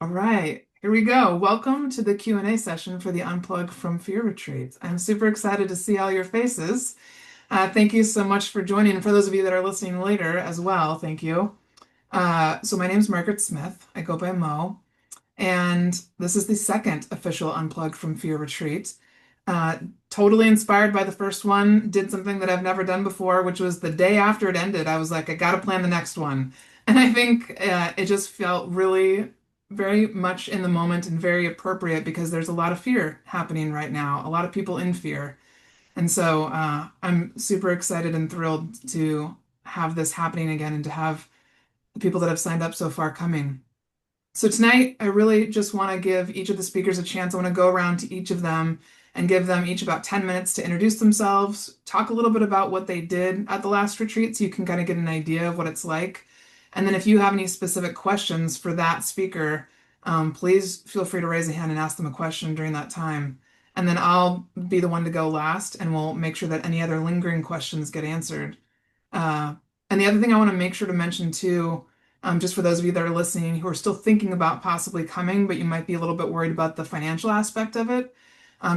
All right, here we go. Welcome to the Q&A session for the Unplug from Fear retreat. I'm super excited to see all your faces. Thank you so much for joining. And for those of you that are listening later as well, thank you. So my name is Margaret Smith. I go by Mo. And this is the second official Unplug from Fear retreat. Uh, totally inspired by the first one. Did something that I've never done before, which was the day after it ended, I was like, I got to plan the next one. And I think it just felt really very much in the moment and very appropriate because there's a lot of fear happening right now, a lot of people in fear. And so I'm super excited and thrilled to have this happening again and to have the people that have signed up so far coming. So tonight, I really just want to give each of the speakers a chance. I want to go around to each of them and give them each about 10 minutes to introduce themselves, talk a little bit about what they did at the last retreat so you can kind of get an idea of what it's like. And then if you have any specific questions for that speaker, please feel free to raise a hand and ask them a question during that time. And then I'll be the one to go last, and we'll make sure that any other lingering questions get answered. Uh, and the other thing I want to make sure to mention too, just for those of you that are listening who are still thinking about possibly coming, but you might be a little bit worried about the financial aspect of it,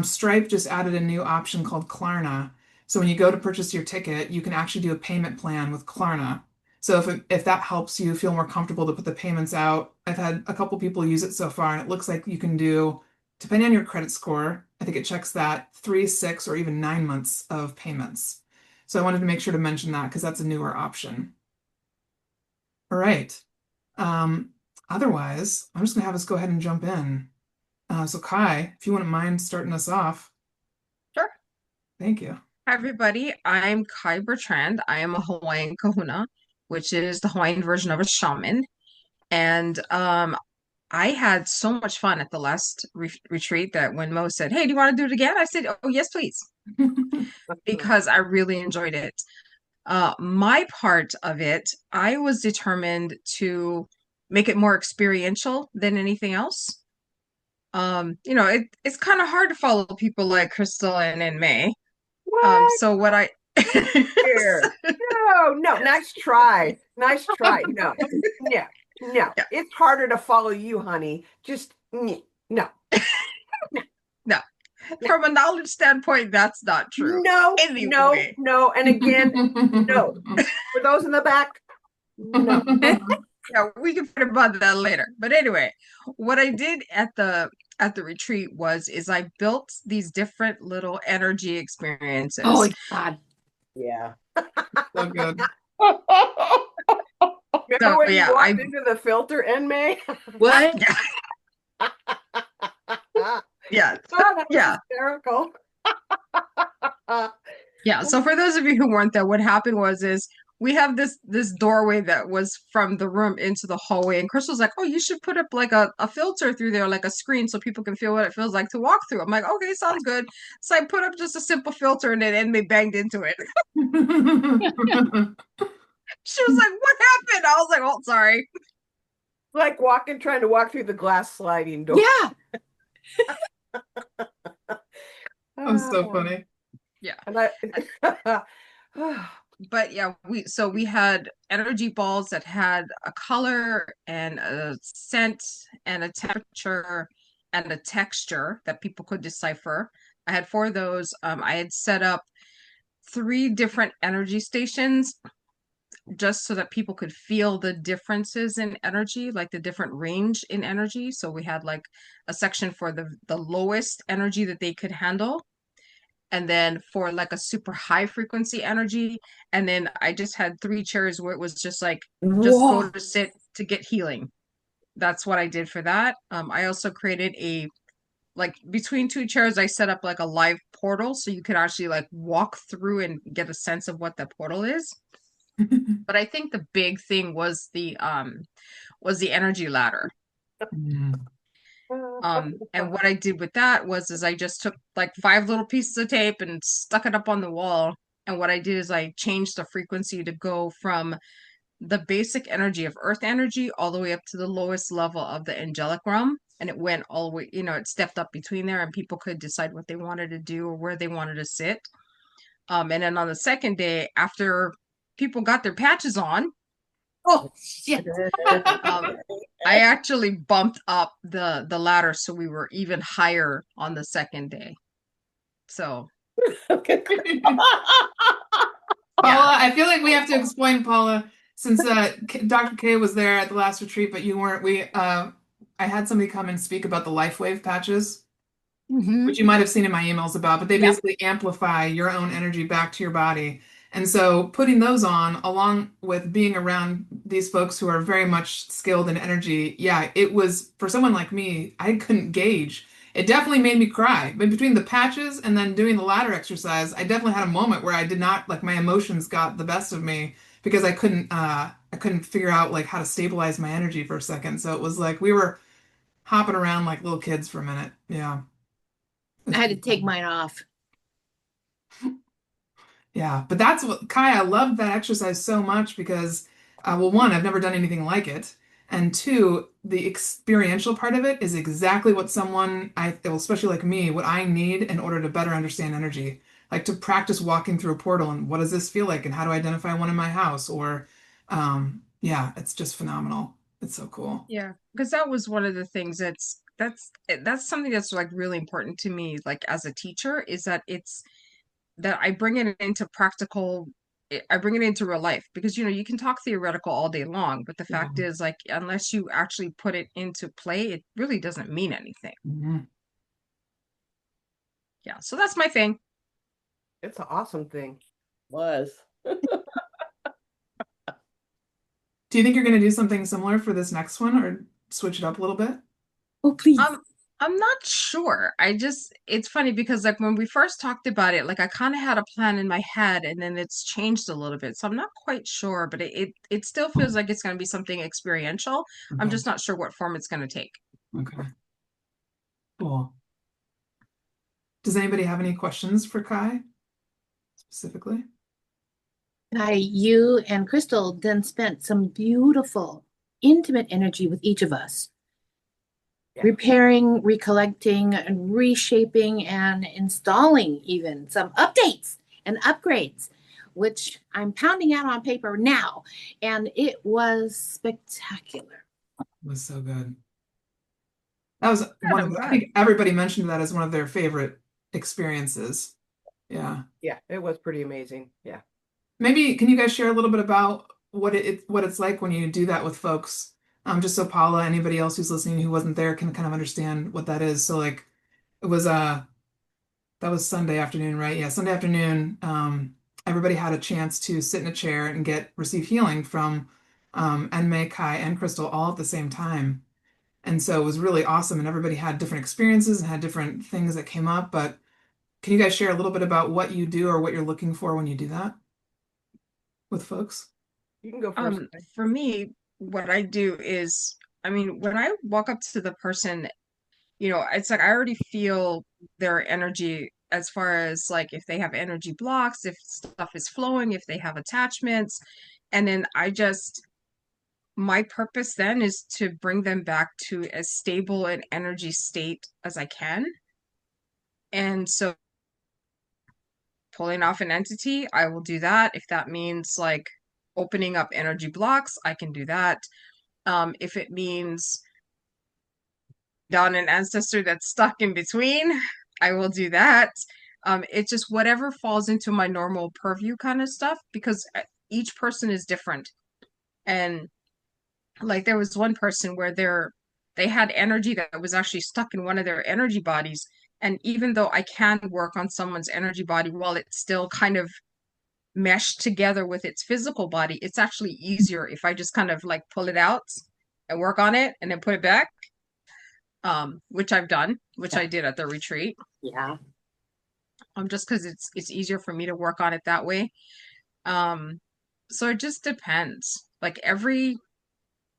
Stripe just added a new option called Klarna. So when you go to purchase your ticket, you can actually do a payment plan with Klarna. So if that helps you feel more comfortable to put the payments out, I've had a couple people use it so far, and it looks like you can do, depending on your credit score, I think it checks that 3, 6, or even 9 months of payments. So I wanted to make sure to mention that because that's a newer option. All right. Um, Otherwise, I'm just gonna have us go ahead and jump in. So Kai, if you wouldn't mind starting us off, Sure. thank you. Hi, everybody. I'm Kai Bertrand. I am a Hawaiian kahuna, which is the Hawaiian version of a shaman. And I had so much fun at the last retreat that when Mo said, "Hey, do you want to do it again?" I said, "Oh, yes, please," because I really enjoyed it. My part of it, I was determined to make it more experiential than anything else. It's kind of hard to follow people like Crystal and May. What? So what I Here. No, no, nice try. Nice try. No, no, no. Yeah, It's harder to follow you, honey. Just no, no. no, From a knowledge standpoint, that's not true. no, no, Anyway. no. And again, no. For those in the back, no. Yeah, we can talk about that later. But anyway, what I did at the retreat is I built these different little energy Oh, experiences. God. Yeah. So good. Remember So when you yeah, walked into the filter in May? What? yeah, Oh, yeah, that was yeah. hysterical. Yeah, so for those of you who weren't there, what happened is we have this doorway that was from the room into the hallway, and Crystal's like, "Oh, you should put up like a filter through there, like a screen, so people can feel what it feels like to walk through." I'm like, "Okay, sounds good." So I put up just a simple filter, and then Enemy banged into it. She was like, "What happened?" I was like, "Oh, sorry." Like trying to walk through the glass sliding door. Yeah, I'm so Ah, funny. Yeah. and I, But yeah, we had energy balls that had a color and a scent and a temperature and a texture that people could decipher. I had four of those. I had set up three different energy stations just so that people could feel the differences in energy, like the different range in energy. So we had like a section for the lowest energy that they could handle, and then for like a super high frequency energy, and then I just had three chairs where it was just like just go Whoa. to sit to get healing. That's what I did for that. I also created a like between two chairs I set up like a live portal so you could actually like walk through and get a sense of what the portal is. But I think the big thing was the energy ladder. Mm. And what I did with that is I just took like five little pieces of tape and stuck it up on the wall. And what I did is I changed the frequency to go from the basic energy of earth energy all the way up to the lowest level of the angelic realm. And it went all the way, it stepped up between there and people could decide what they wanted to do or where they wanted to sit. And then on the second day, after people got their patches on, Oh shit. I actually bumped up the ladder so we were even higher on the second day. So Okay. Paula, I feel like we have to explain, Paula, since Dr. K was there at the last retreat, but you weren't. I had somebody come and speak about the LifeWave patches, which you might have seen in my emails about, but they Yep. basically amplify your own energy back to your body. And so putting those on, along with being around these folks who are very much skilled in energy, yeah, it was for someone like me, I couldn't gauge. It definitely made me cry. But between the patches and then doing the ladder exercise, I definitely had a moment where I did not like my emotions got the best of me because I couldn't figure out like how to stabilize my energy for a second. So it was like we were hopping around like little kids for a minute. Yeah. I had to take mine off. Yeah, but that's what Kai, I loved that exercise so much because, well, one, I've never done anything like it, and two, the experiential part of it is exactly what well, especially like me, what I need in order to better understand energy, like to practice walking through a portal and what does this feel like and how to identify one in my house, or, yeah, it's just phenomenal. It's so cool. yeah, because that was one of the things that's something that's like really important to me, like as a teacher, is that it's that I bring it into practical. I bring it into real life because you can talk theoretical all day long, but the Yeah. fact is, like, unless you actually put it into play, it really doesn't mean anything. Mhm. Yeah, so that's my thing. It's an awesome thing. Was. Do you think you're going to do something similar for this next one or switch it up a little bit? Oh please. I'm not sure. It's funny because like when we first talked about it, like I kind of had a plan in my head and then it's changed a little bit. So I'm not quite sure, but it still feels like it's going to be something experiential. I'm Okay. just not sure what form it's going to take. Okay. Cool. Does anybody have any questions for Kai specifically? You and Crystal then spent some beautiful, intimate energy with each of us, repairing, recollecting, and reshaping, and installing even some updates and upgrades, which I'm pounding out on paper now. And it was spectacular. It was so good. That was I'm I glad. think everybody mentioned that as one of their favorite experiences. Yeah. Yeah, it was pretty amazing. Yeah. Maybe can you guys share a little bit about what it's like when you do that with folks? Just so Paula, anybody else who's listening who wasn't there can kind of understand what that is. So like it was that was Sunday afternoon, right? Yeah, Sunday afternoon. Everybody had a chance to sit in a chair and receive healing from Enmei, Kai, and Crystal all at the same time. And so it was really awesome, and everybody had different experiences and had different things that came up. But can you guys share a little bit about what you do or what you're looking for when you do that with folks? You can go first. For me, what I do is, I mean, when I walk up to the person, it's like I already feel their energy as far as like if they have energy blocks, if stuff is flowing, if they have attachments. And then my purpose then is to bring them back to as stable an energy state as I can. And so pulling off an entity, I will do that. If that means like opening up energy blocks, I can do that. If it means down an ancestor that's stuck in between, I will do that. It's just whatever falls into my normal purview kind of stuff because each person is different. And like there was one person where they had energy that was actually stuck in one of their energy bodies. And even though I can work on someone's energy body while it's still kind of meshed together with its physical body, it's actually easier if I just kind of like pull it out and work on it and then put it back. Which I've done, which I did at the retreat. Yeah. Just because it's easier for me to work on it that way. So it just depends. Like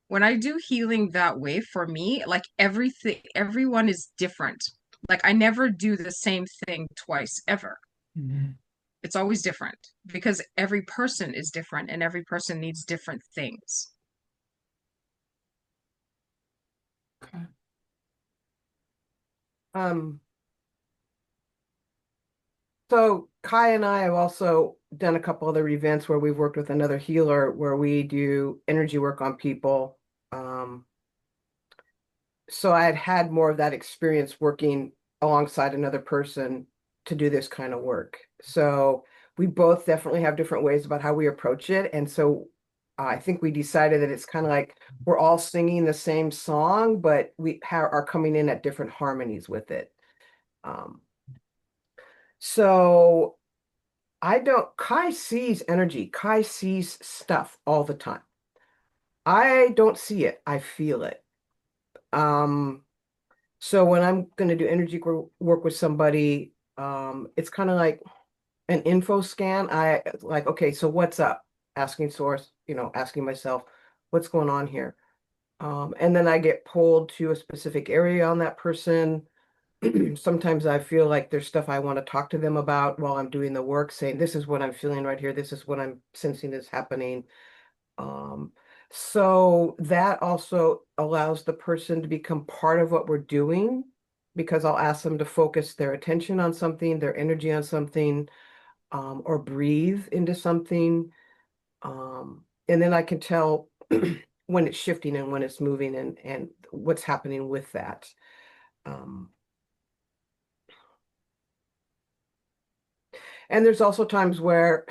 when I do healing that way, for me, like everyone is different. Like I never do the same thing twice ever. Mhm. It's always different because every person is different and every person needs different things. Okay. So Kai and I have also done a couple other events where we've worked with another healer where we do energy work on people. So I had had more of that experience working alongside another person to do this kind of work. So we both definitely have different ways about how we approach it. And so I think we decided that it's kind of like we're all singing the same song, but we are coming in at different harmonies with it. So Kai sees energy. Kai sees stuff all the time. I don't see it. I feel it. So when I'm going to do energy work with somebody, it's kind of like an info scan. I like, okay, so what's up? Asking source, asking myself, what's going on here? And then I get pulled to a specific area on that person. Sometimes I feel like there's stuff I want to talk to them about while I'm doing the work, saying, this is what I'm feeling right here. This is what I'm sensing is happening. So that also allows the person to become part of what we're doing because I'll ask them to focus their attention on something, their energy on something, or breathe into something. And then I can tell when it's shifting and when it's moving and what's happening with that. And there's also times where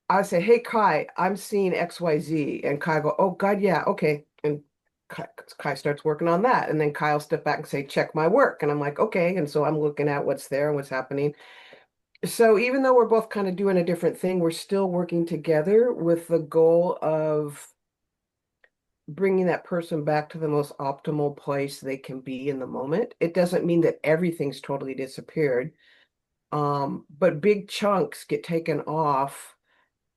I say, hey, Kai, I'm seeing XYZ. And Kai go, oh, God, yeah, okay. And Kai starts working on that. And then Kai will step back and say, check my work. And I'm like, okay. And so I'm looking at what's there and what's happening. So even though we're both kind of doing a different thing, we're still working together with the goal of bringing that person back to the most optimal place they can be in the moment. It doesn't mean that everything's totally disappeared, but big chunks get taken off.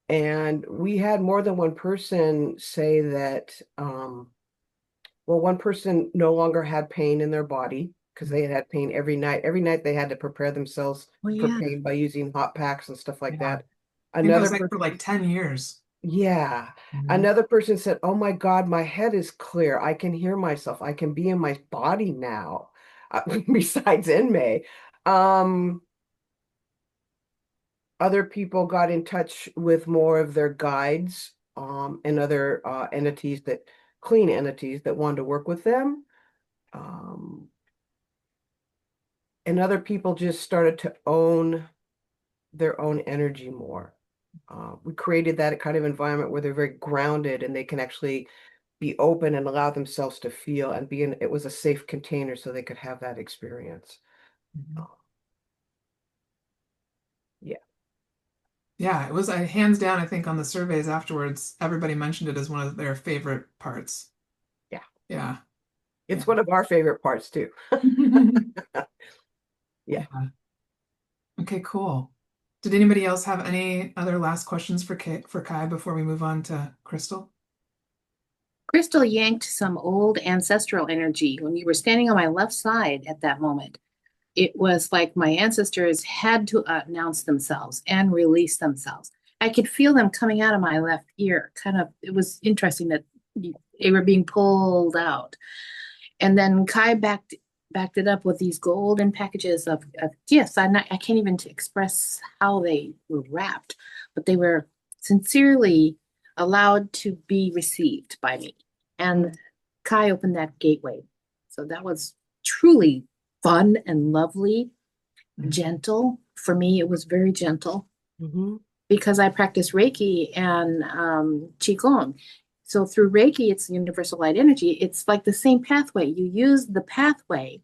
And we had more than one person say that, well, one person no longer had pain in their body because they had pain every night. Every night they had to prepare themselves for pain by using hot packs and stuff like that. I think it was like for like 10 years. Yeah. Another person said, oh my God, my head is clear. I can hear myself. I can be in my body now, besides in May. Other people got in touch with more of their guides and other clean entities that wanted to work with them. And other people just started to own their own energy more. We created that kind of environment where they're very grounded and they can actually be open and allow themselves to feel and it was a safe container so they could have that experience. Yeah. Yeah, it was hands down, I think on the surveys afterwards, everybody mentioned it as one of their favorite parts. Yeah. Yeah. It's one of our favorite parts too. Yeah. Okay, cool. Did anybody else have any other last questions for Kai before we move on to Crystal? Crystal yanked some old ancestral energy when you were standing on my left side at that moment. It was like my ancestors had to announce themselves and release themselves. I could feel them coming out of my left ear. It was interesting that they were being pulled out. And then Kai backed it up with these golden packages of gifts. I can't even express how they were wrapped, but they were sincerely allowed to be received by me. And Kai opened that gateway. So that was truly fun and lovely, gentle. For me, it was very gentle because I practice Reiki and Qigong. So through Reiki, it's universal light energy. It's like the same pathway. You use the pathway,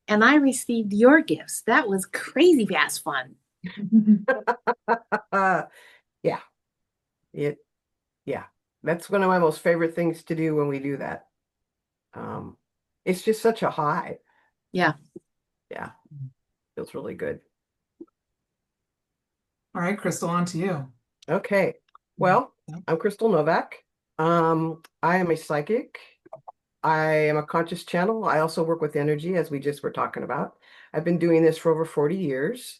and I received your gifts. That was crazy fast fun. Yeah. Yeah. That's one of my most favorite things to do when we do that. It's just such a high. Yeah. Yeah. Feels really good. All right, Crystal, on to you. Okay. Well, I'm Crystal Novak. I am a psychic. I am a conscious channel. I also work with energy, as we just were talking about. I've been doing this for over 40 years.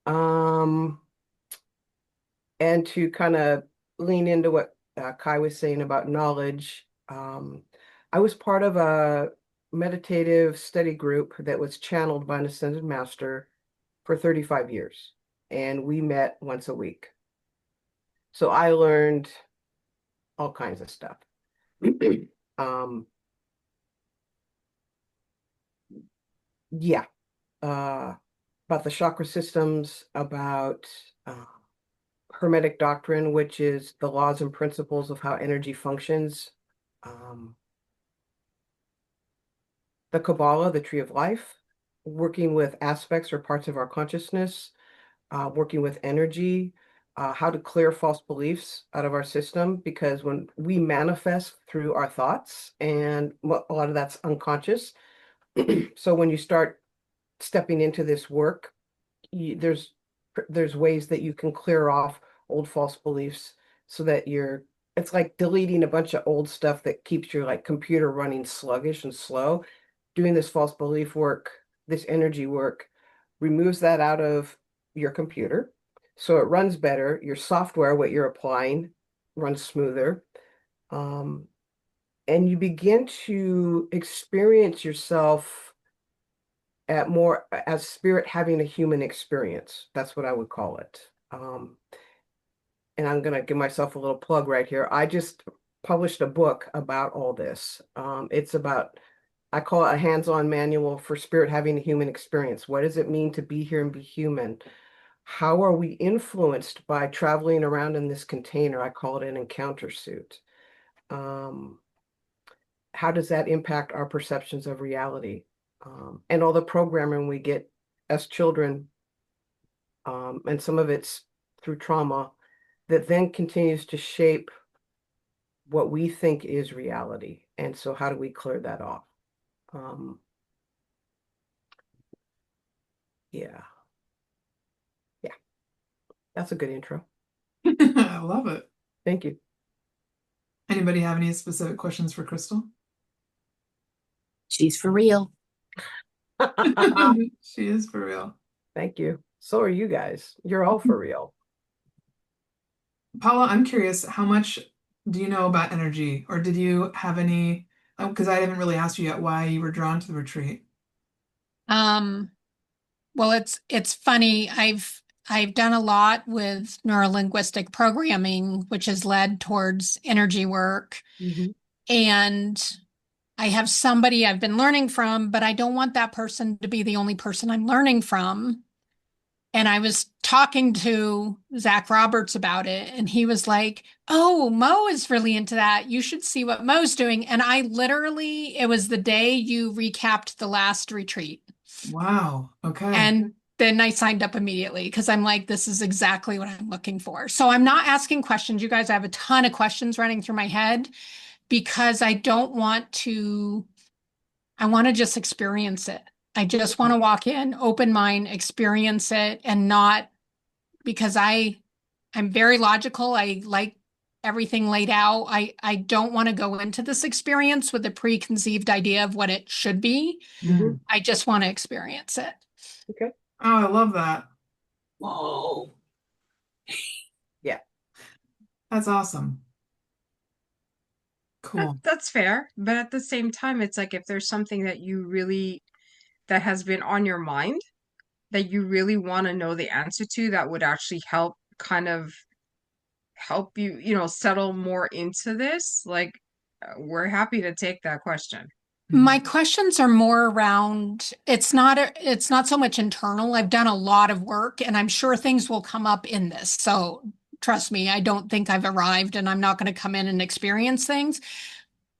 And to kind of lean into what Kai was saying about knowledge, I was part of a meditative study group that was channeled by an ascended master for 35 years. and we met once a week. So I learned all kinds of stuff. Yeah, about the chakra systems, about Hermetic doctrine, which is the laws and principles of how energy functions, the Kabbalah, the tree of life, working with aspects or parts of our consciousness, working with energy, how to clear false beliefs out of our system, because when we manifest through our thoughts, and a lot of that's unconscious. So when you start stepping into this work, there's ways that you can clear off old false beliefs so that it's like deleting a bunch of old stuff that keeps your like computer running sluggish and slow. Doing this false belief work, this energy work, removes that out of your computer so it runs better. Your software, what you're applying, runs smoother. And you begin to experience yourself as spirit having a human experience. That's what I would call it. And I'm going to give myself a little plug right here. I just published a book about all this. I call it a hands-on manual for spirit having a human experience. What does it mean to be here and be human? How are we influenced by traveling around in this container? I call it an encounter suit. How does that impact our perceptions of reality? And all the programming we get as children, and some of it's through trauma, that then continues to shape what we think is reality. And so how do we clear that off? Yeah. That's a good intro. I love it. Thank you. Anybody have any specific questions for Crystal? She's for real. She is for real. Thank you. So are you guys. You're all for real. Paula, I'm curious, how much do you know about energy, or did you have any, because I haven't really asked you yet why you were drawn to the retreat. Well, it's funny. I've done a lot with neurolinguistic programming, which has led towards energy work. Mhm. And I have somebody I've been learning from, but I don't want that person to be the only person I'm learning from. And I was talking to Zach Roberts about it, and he was like, "Oh, Mo is really into that. You should see what Mo's doing." And it was the day you recapped the last retreat. Wow. Okay. And then I signed up immediately because I'm like, this is exactly what I'm looking for. So I'm not asking questions. You guys, I have a ton of questions running through my head because I want to just experience it. I just want to walk in, open mind, experience it, and not because I'm very logical. I like everything laid out. I don't want to go into this experience with a preconceived idea of what it should be. Mm. I just want to experience it. Okay. Oh, I love that. Whoa. Yeah. That's awesome. Cool. That's fair. But at the same time, it's like if there's something that has been on your mind that you really want to know the answer to, that would actually help you, settle more into this, like we're happy to take that question. My questions are more around, it's not so much internal. I've done a lot of work and I'm sure things will come up in this. So trust me, I don't think I've arrived and I'm not going to come in and experience things.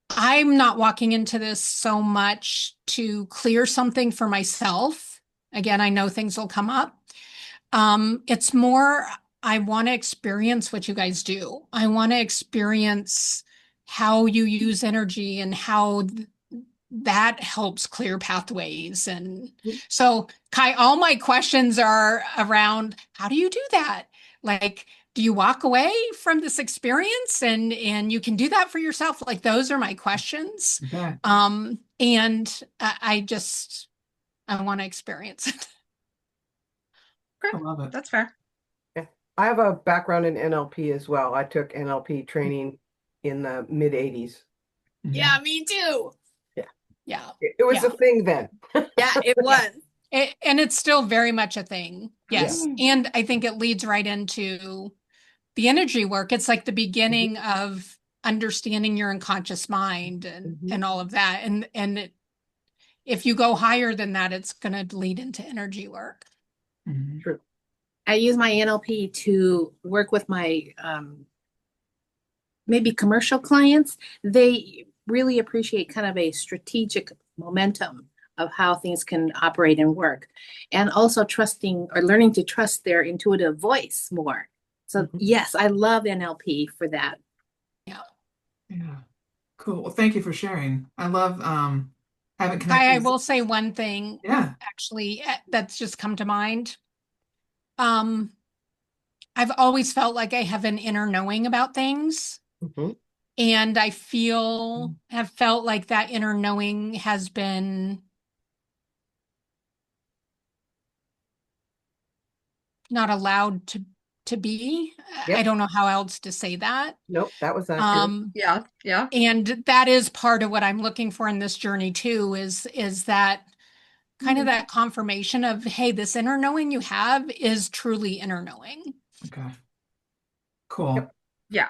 I'm not walking into this so much to clear something for myself. Again, I know things will come up. It's more, I want to experience what you guys do. I want to experience how you use energy and how that helps clear pathways. And so, Kai, all my questions are around how do you do that? Like, do you walk away from this experience and you can do that for yourself? Like, those are my questions. Okay. And I want to experience it. I love it. That's fair. Yeah. I have a background in NLP as well. I took NLP training in the mid 80s. Yeah, me too. Yeah. Yeah. It was a thing then. Yeah, it was. And it's still very much a thing. Yes. Yeah. And I think it leads right into the energy work. It's like the beginning of understanding your unconscious mind and all of that. If you go higher than that, it's going to lead into energy work. True. I use my NLP to work with my maybe commercial clients. They really appreciate kind of a strategic momentum of how things can operate and work, and also trusting or learning to trust their intuitive voice more. So yes, I love NLP for that. Yeah. Yeah. Cool. Well, thank you for sharing. I love haven't I connected. will say one thing Yeah. actually that's just come to mind. I've always felt like I have an inner knowing about things. And I have felt like that inner knowing has been not allowed to be. Yep. I don't know how else to say that. Nope, that was accurate. Yeah, yeah. And that is part of what I'm looking for in this journey too, is that kind of that confirmation of, hey, this inner knowing you have is truly inner knowing. Okay. Cool. Yep. Yeah,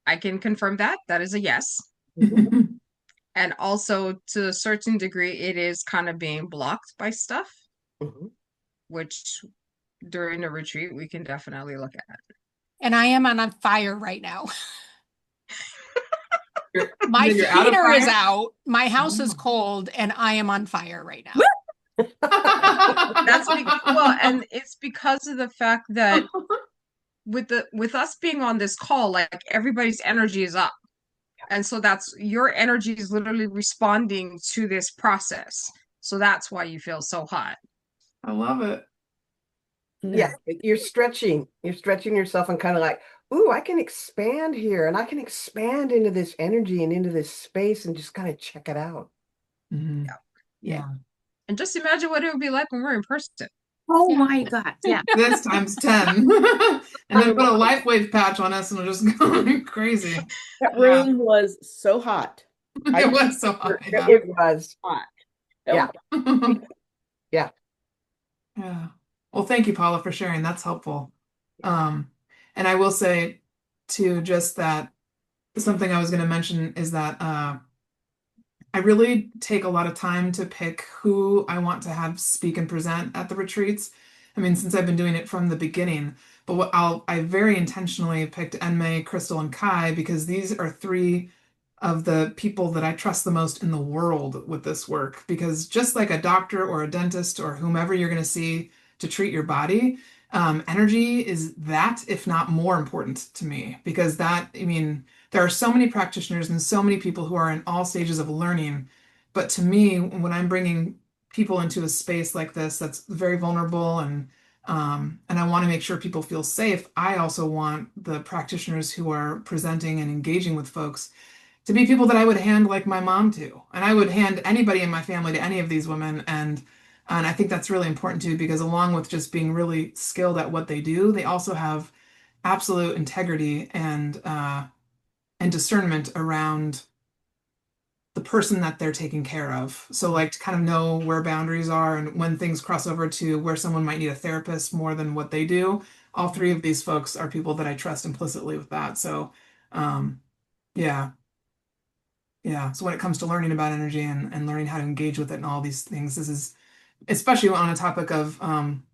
I can confirm that. That is a yes. And also, to a certain degree, it is kind of being blocked by stuff, which during the retreat we can definitely look at. And I am on fire right now. My You're out of heater is fire? out. My house is cold, and I am on fire right now. Well, and it's because of the fact that with us being on this call, like everybody's energy is up. And so that's your energy is literally responding to this process. So that's why you feel so hot. I love it. Yeah, you're stretching yourself and kind of like, ooh, I can expand here and I can expand into this energy and into this space and just kind of check it out. Yeah. And just imagine what it would be like when we're in person. Oh my God. Yeah. This times 10. And then put a life wave patch on us and we'll just go crazy. That room was so hot. It was so hot. Yeah. It was hot. Yeah. Yeah. Yeah. Well, thank you, Paula, for sharing. That's helpful. And I will say too, just that something I was going to mention is that I really take a lot of time to pick who I want to have speak and present at the retreats. I mean, since I've been doing it from the beginning, but I very intentionally picked Enmei, Crystal, and Kai because these are three of the people that I trust the most in the world with this work. Because just like a doctor or a dentist or whomever you're going to see to treat your body, energy is that, if not more important to me. Because that, I mean, there are so many practitioners and so many people who are in all stages of learning. But to me, when I'm bringing people into a space like this, that's very vulnerable and I want to make sure people feel safe. I also want the practitioners who are presenting and engaging with folks to be people that I would hand like my mom to, and I would hand anybody in my family to any of these women. And I think that's really important too, because along with just being really skilled at what they do, they also have absolute integrity and discernment around the person that they're taking care of. So like to kind of know where boundaries are and when things cross over to where someone might need a therapist more than what they do. All three of these folks are people that I trust implicitly with that. So yeah. Yeah. So when it comes to learning about energy and learning how to engage with it and all these things, this is especially on a topic of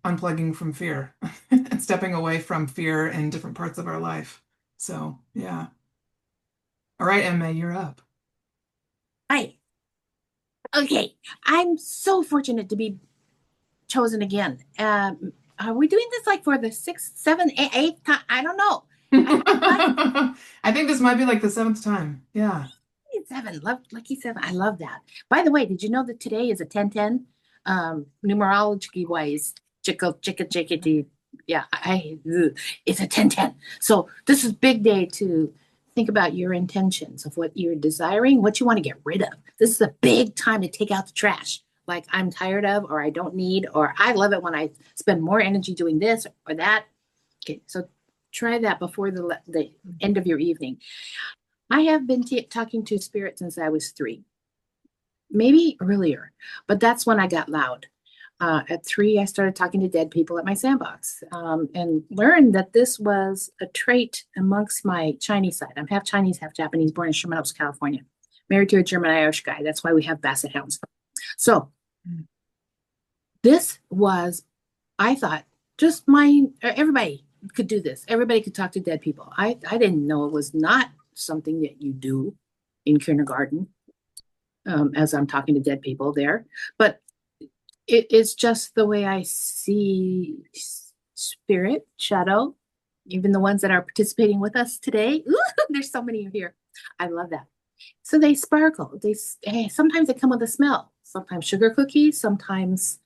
unplugging from fear and stepping away from fear in different parts of our life. So yeah. All right, Emma, you're up. Hi. Okay. I'm so fortunate to be chosen again. Are we doing this like for the 6th, 7th, 8th time? I don't know. I think this might be like the 7th time. Yeah. 7, lucky 7. I love that. By the way, did you know that today is a 1010? Numerology wise, chickadee. Yeah, it's a 1010. So this is big day to think about your intentions of what you're desiring, what you want to get rid of. This is a big time to take out the trash. Like I'm tired of, or I don't need, or I love it when I spend more energy doing this or that. Okay, so try that before the end of your evening. I have been talking to spirit since I was 3, maybe earlier, but that's when I got loud. At 3, I started talking to dead people at my sandbox, and learned that this was a trait amongst my Chinese side. I'm half Chinese, half Japanese, born in Sherman Oaks, California, married to a German-Irish guy. That's why we have basset hounds. So this was, I thought, just everybody could do this. Everybody could talk to dead people. I didn't know it was not something that you do in kindergarten, as I'm talking to dead people there. But it's just the way I see spirit, shadow, even the ones that are participating with us today. Ooh, there's so many here. I love that. So they sparkle. Sometimes they come with a smell. Sometimes sugar cookies, sometimes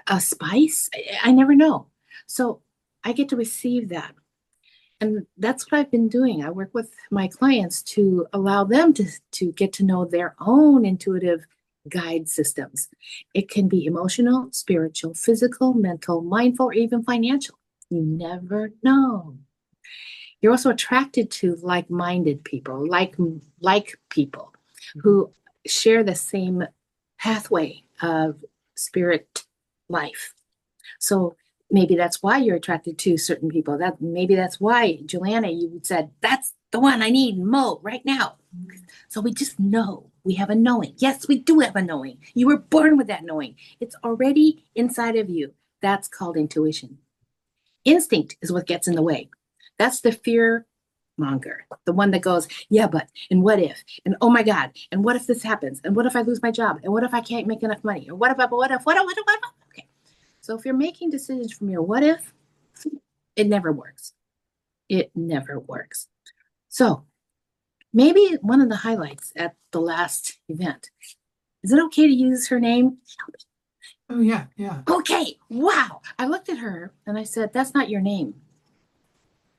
a spice. I never know. So I get to receive that. And that's what I've been doing. I work with my clients to allow them to get to know their own intuitive guide systems. It can be emotional, spiritual, physical, mental, mindful, or even financial. You never know. You're also attracted to like-minded people, like people who share the same pathway of spirit life. So maybe that's why you're attracted to certain people. Maybe that's why, Juliana, you said, that's the one I need, Mo, right now. So we just know. We have a knowing. Yes, we do have a knowing. You were born with that knowing. It's already inside of you. That's called intuition. Instinct is what gets in the way. That's the fear monger, the one that goes, yeah, but, and what if, and oh my God, and what if this happens, and what if I lose my job, and what if I can't make enough money, or what if? Okay. So if you're making decisions from your what if, it never works. It never works. So maybe one of the highlights at the last event, is it okay to use her name? Oh, yeah, yeah. Okay, wow. I looked at her and I said, that's not your name.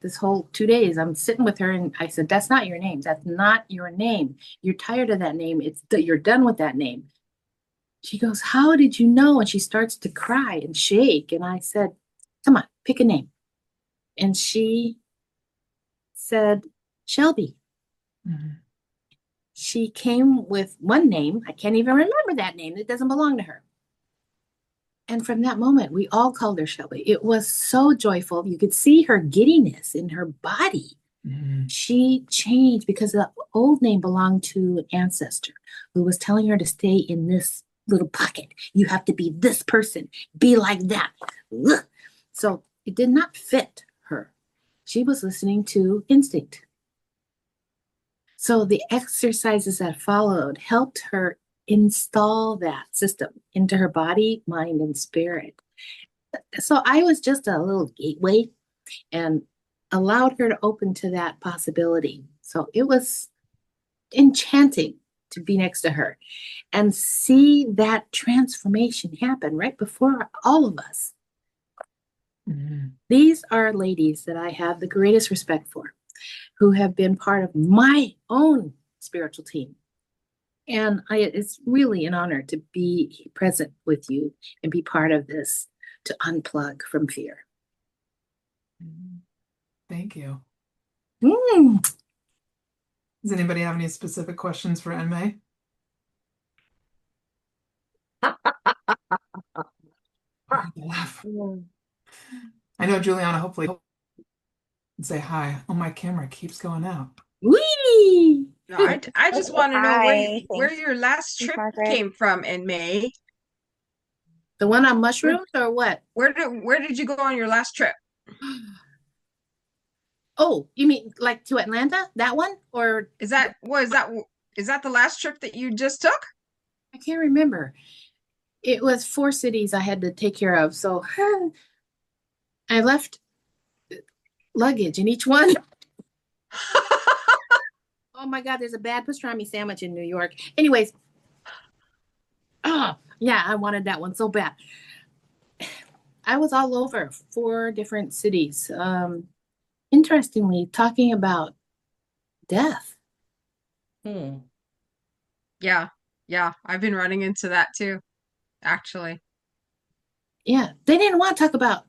This whole 2 days, I'm sitting with her and I said, that's not your name. That's not your name. You're tired of that name. You're done with that name. She goes, how did you know? And she starts to cry and shake. And I said, come on, pick a name. And she said, Shelby. Mhm. She came with one name. I can't even remember that name. It doesn't belong to her. And from that moment, we all called her Shelby. It was so joyful. You could see her giddiness in her body. Mhm. She changed because the old name belonged to an ancestor who was telling her to stay in this little pocket. You have to be this person, be like that. Ugh. So it did not fit her. She was listening to instinct. So the exercises that followed helped her install that system into her body, mind, and spirit. So I was just a little gateway and allowed her to open to that possibility. So it was enchanting to be next to her and see that transformation happen right before all of us. Mhm. These are ladies that I have the greatest respect for, who have been part of my own spiritual team. And it's really an honor to be present with you and be part of this, to unplug from fear. Thank you. Mm. Does anybody have any specific questions for Enmei? Laugh. I know Juliana hopefully say hi. Oh, my camera keeps going out. Whee! No, I just want to know where Thanks. your last Thanks, trip Margaret. came from in May. The one on mushrooms or what? Where did you go on your last trip? Oh, you mean like to Atlanta? That one? Or Is that the last trip that you just took? I can't remember. It was 4 cities I had to take care of. So I left luggage in each one. Oh my God, there's a bad pastrami sandwich in New York. Anyways, yeah, I wanted that one so bad. I was all over 4 different cities. Interestingly, talking about death. Yeah, I've been running into that too, actually. Yeah, they didn't want to talk about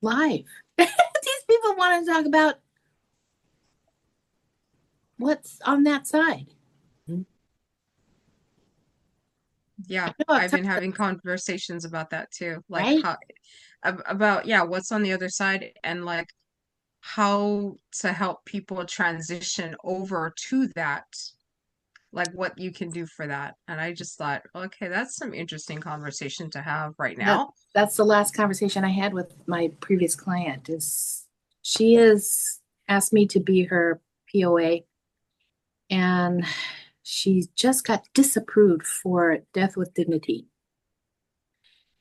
life. These people want to talk about what's on that side. Yeah, know I've been sometimes- having conversations about that too. Like right? how about yeah, what's on the other side and like how to help people transition over to that, like what you can do for that. And I just thought, okay, that's some interesting conversation to have right That now. that's the last conversation I had with my previous client is she has asked me to be her POA, and she just got disapproved for death with dignity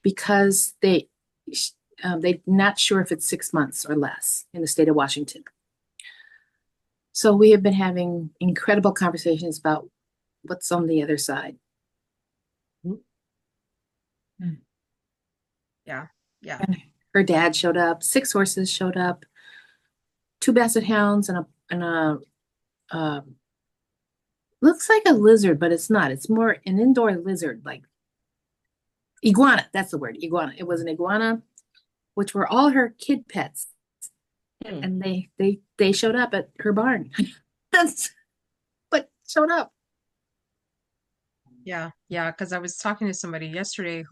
because they're not sure if it's 6 months or less in the state of Washington. So we have been having incredible conversations about what's on the other side. Yeah. Yeah. And her dad showed up, 6 horses showed up, 2 basset hounds, and a looks like a lizard, but it's not. It's more an indoor lizard, like iguana. That's the word, iguana. It was an iguana, which were all her kid pets, and they showed up at her barn. That's but showed up. Yeah. Yeah. Because I was talking to somebody yesterday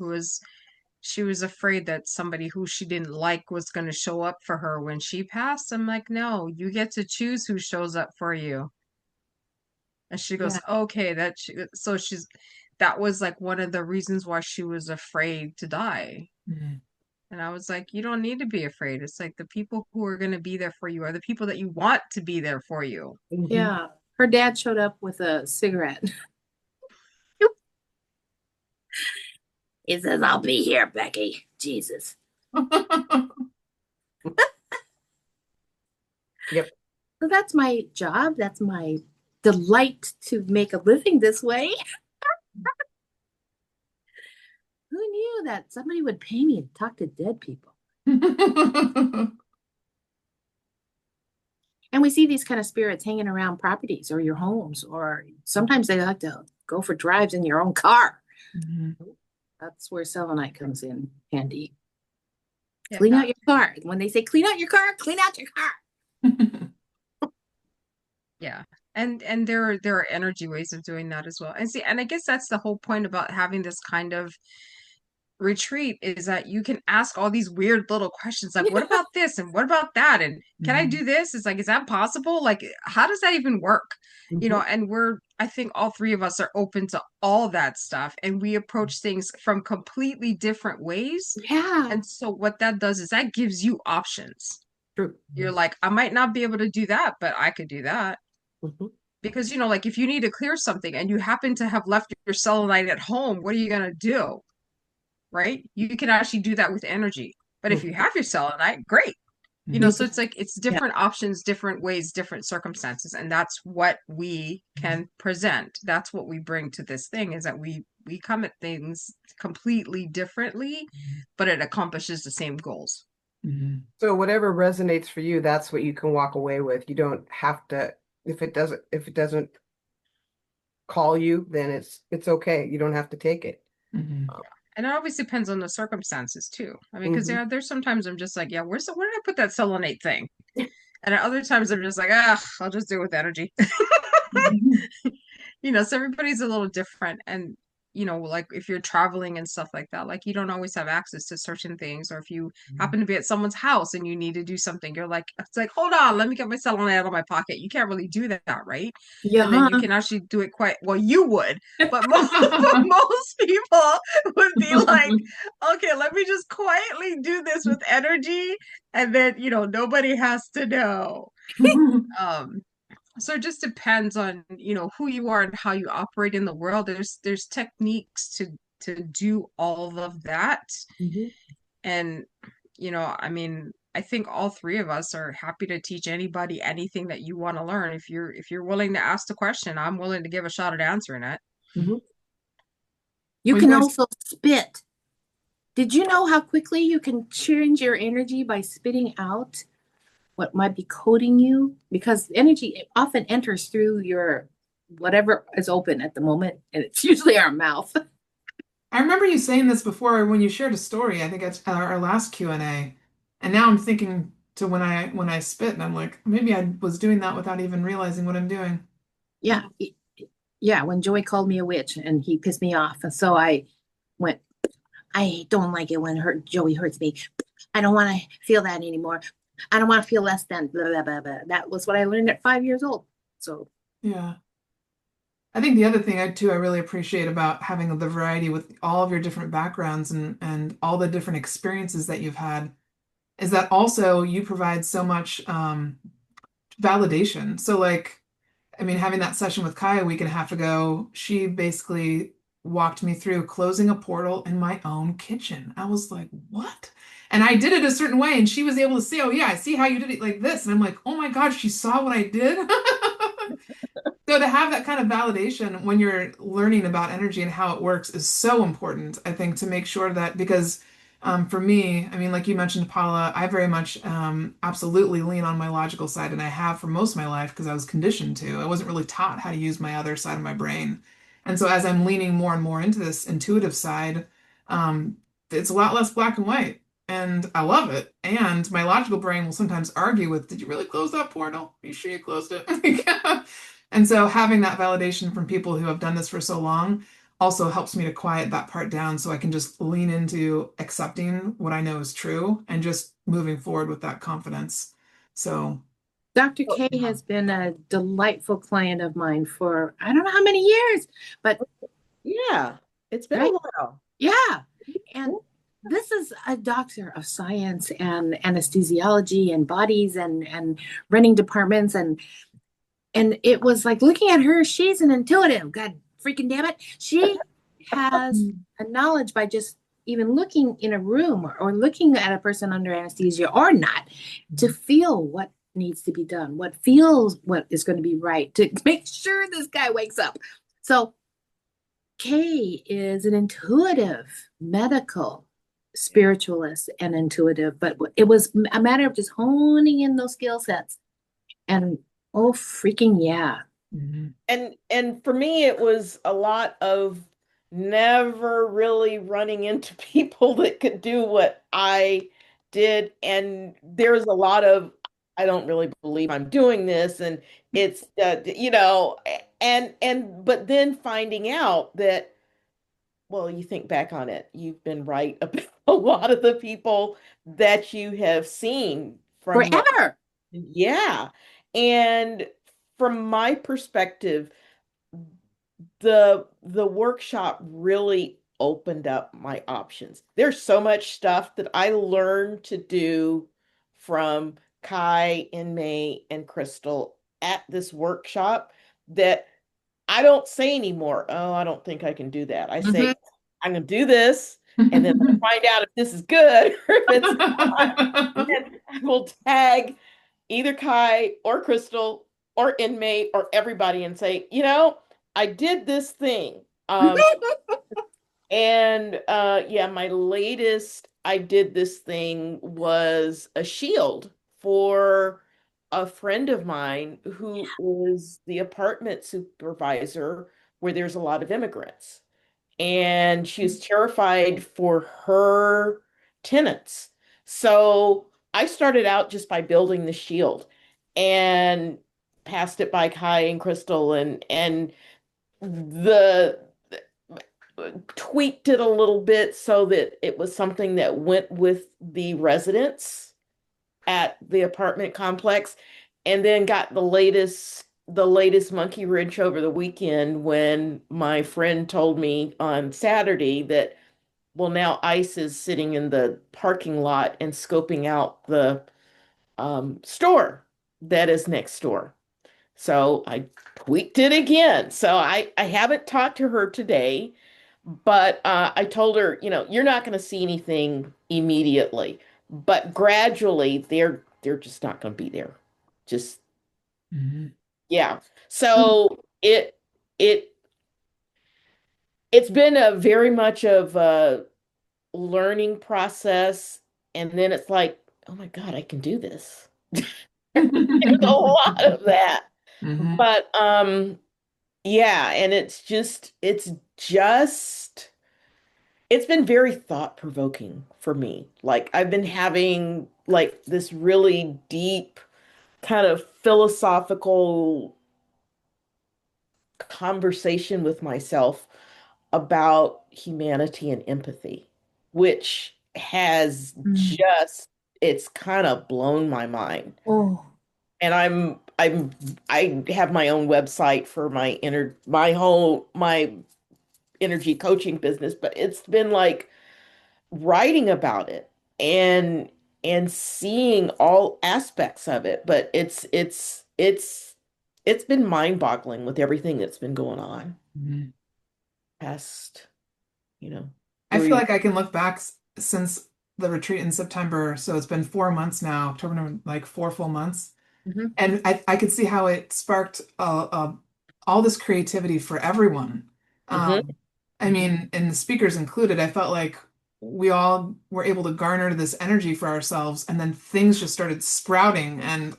she was afraid that somebody who she didn't like was going to show up for her when she passed. I'm like, no, you get to choose who shows up for you. And she goes, Yeah. okay, that was like one of the reasons why she was afraid to die. Mhm. And I was like, you don't need to be afraid. It's like the people who are going to be there for you are the people that you want to be there for you. Yeah. Her dad showed up with a cigarette. He says, I'll be here, Becky. Jesus. Yep. So that's my job. That's my delight to make a living this way. Who knew that somebody would pay me to talk to dead people? And we see these kind of spirits hanging around properties or your homes, or sometimes they like to go for drives in your own car. Mhm. That's where selenite comes in handy. Yeah. Clean out your car. When they say clean out your car, clean out your car. Yeah. And there are energy ways of doing that as well. And see, and I guess that's the whole point about having this kind of retreat is that you can ask all these weird little questions like what about this and what about that and can I do this? It's like, is that possible? Like how does that even work? You know, and I think all three of us are open to all that stuff and we approach things from completely different ways. Yeah. And so what that does is that gives you options. True. You're like, I might not be able to do that, but I could do that. Because, you know, like if you need to clear something and you happen to have left your selenite at home, what are you going to do? Right? You can actually do that with energy. But if you have your selenite, great. You know, so it's like it's different options, different ways, different circumstances. And that's what we can present. That's what we bring to this thing is that we come at things completely differently, but it accomplishes the same goals. Mhm. So whatever resonates for you, that's what you can walk away with. You don't have to, if it doesn't call you, then it's okay. You don't have to take it. Mhm. And it always depends on the circumstances too. I mean, because there's sometimes I'm just like, yeah, where did I put that selenite thing? And at other times I'm just like, I'll just do it with energy. You know, so everybody's a little different. And, you know, like if you're traveling and stuff like that, like you don't always have access to certain things. Or if you happen to be at someone's house and you need to do something, you're like, it's like, hold on, let me get my selenite out of my pocket. You can't really do that, right? Yeah. And then you can actually do it quite well, you would, but most people would be like, okay, let me just quietly do this with energy. And then, you know, nobody has to know. So it just depends on, you know, who you are and how you operate in the world. There's techniques to do all of that. And, you know, I mean, I think all three of us are happy to teach anybody anything that you want to learn. If you're willing to ask the question, I'm willing to give a shot at answering it. You Well, can guys- also spit. Did you know how quickly you can change your energy by spitting out what might be coding you? Because energy often enters through your whatever is open at the moment, and it's usually our mouth. I remember you saying this before when you shared a story. I think it's our last Q&A. And now I'm thinking to when I spit and I'm like, maybe I was doing that without even realizing what I'm doing. Yeah. Yeah, when Joey called me a witch and he pissed me off. And so I went, I don't like it when Joey hurts me. I don't want to feel that anymore. I don't want to feel less than blah, blah, blah, blah. That was what I learned at 5 years old. So Yeah. I think the other thing I really appreciate about having the variety with all of your different backgrounds and all the different experiences that you've had is that also you provide so much validation. So like, I mean, having that session with Kai a week and a half ago, she basically walked me through closing a portal in my own kitchen. I was like, what? And I did it a certain way, and she was able to say, oh, yeah, I see how you did it like this. And I'm like, oh my God, she saw what I did. So to have that kind of validation when you're learning about energy and how it works is so important, I think, to make sure that because for me, I mean, like you mentioned, Paula, I very much absolutely lean on my logical side, and I have for most of my life because I was conditioned to. I wasn't really taught how to use my other side of my brain. And so as I'm leaning more and more into this intuitive side, um, it's a lot less black and white. And I love it. And my logical brain will sometimes argue with, did you really close that portal? Are you sure you closed it? And so having that validation from people who have done this for so long also helps me to quiet that part down so I can just lean into accepting what I know is true and just moving forward with that confidence. So, Dr. K yeah. has been a delightful client of mine for I don't know how many years, but Yeah, it's been right? a while. Yeah. And this is a doctor of science and anesthesiology and bodies and running departments and it was like looking at her, she's an intuitive. God freaking damn it. She has a knowledge by just even looking in a room or looking at a person under anesthesia or not to feel what needs to be done, what feels what is going to be right to make sure this guy wakes up. So Kay is an intuitive medical spiritualist and intuitive, but it was a matter of just honing in those skill sets. And oh, freaking yeah. Mhm. And for me, it was a lot of never really running into people that could do what I did. And there's a lot of, I don't really believe I'm doing this. And it's, but then finding out that, well, you think back on it, you've been right about a lot of the people that you have seen from, Forever. yeah. And from my perspective, the workshop really opened up my options. There's so much stuff that I learned to do from Kai and May and Crystal at this workshop that I don't say anymore. Oh, I don't think I can do that. I say, I'm going to do this, and then I'll find out if this is good or if it's not. And I will tag either Kai or Crystal or Inmate or everybody and say, I did this thing. And yeah, my latest I did this thing was a shield for a friend of mine who is the apartment supervisor where there's a lot of immigrants. And she was terrified for her tenants. So I started out just by building the shield and passed it by Kai and Crystal and the tweaked it a little bit so that it was something that went with the residents at the apartment complex, and then got the latest monkey wrench over the weekend when my friend told me on Saturday that, well, now ICE is sitting in the parking lot and scoping out the store that is next door. So I tweaked it again. So I haven't talked to her today, but I told her, you're not going to see anything immediately, but gradually they're just not going to be there. Just Mhm. yeah. So it it's been a very much of a learning process, and then it's like, oh my God, I can do this. There's a lot of that. Mhm. But yeah, and it's been very thought-provoking for me. Like I've been having like this really deep kind of philosophical conversation with myself about humanity and empathy, which has Mm. just, it's kind of blown my mind. Oh. And I have my own website for my energy coaching business, but it's been like writing about it and seeing all aspects of it. But it's been mind-boggling with everything that's been going on Mhm. past, you know, I feel 3 like I can look back since the retreat in September. So it's been 4 months now, October, November, like 4 full months. Mhm. And I could see how it sparked all this creativity for everyone. Mhm. I mean, and the speakers included, I felt like we all were able to garner this energy for ourselves, and then things just started sprouting and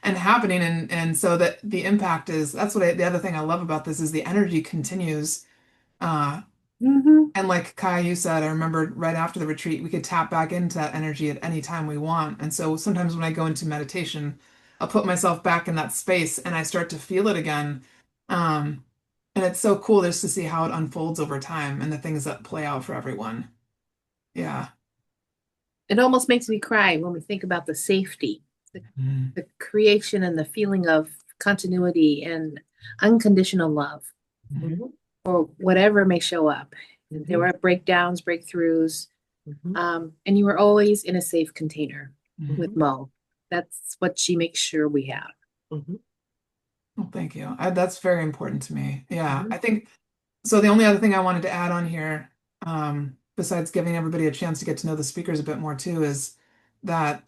and happening, and so that the impact is that's the other thing I love about this is the energy continues. Uh, Mhm. and like Kai, you said, I remember right after the retreat, we could tap back into that energy at any time we want. And so sometimes when I go into meditation, I'll put myself back in that space and I start to feel it again. Um, and it's so cool just to see how it unfolds over time and the things that play out for everyone. Yeah. It almost makes me cry when we think about the safety, Mm. the creation and the feeling of continuity and unconditional love Mhm. or whatever may show up. There Mhm. were breakdowns, breakthroughs, Mhm. and you were always in a safe container with Mhm. Mo. That's what she makes sure we have. Mhm. Well, thank you. That's very important to me. Yeah. Mhm. I think so. The only other thing I wanted to add on here, besides giving everybody a chance to get to know the speakers a bit more too, is that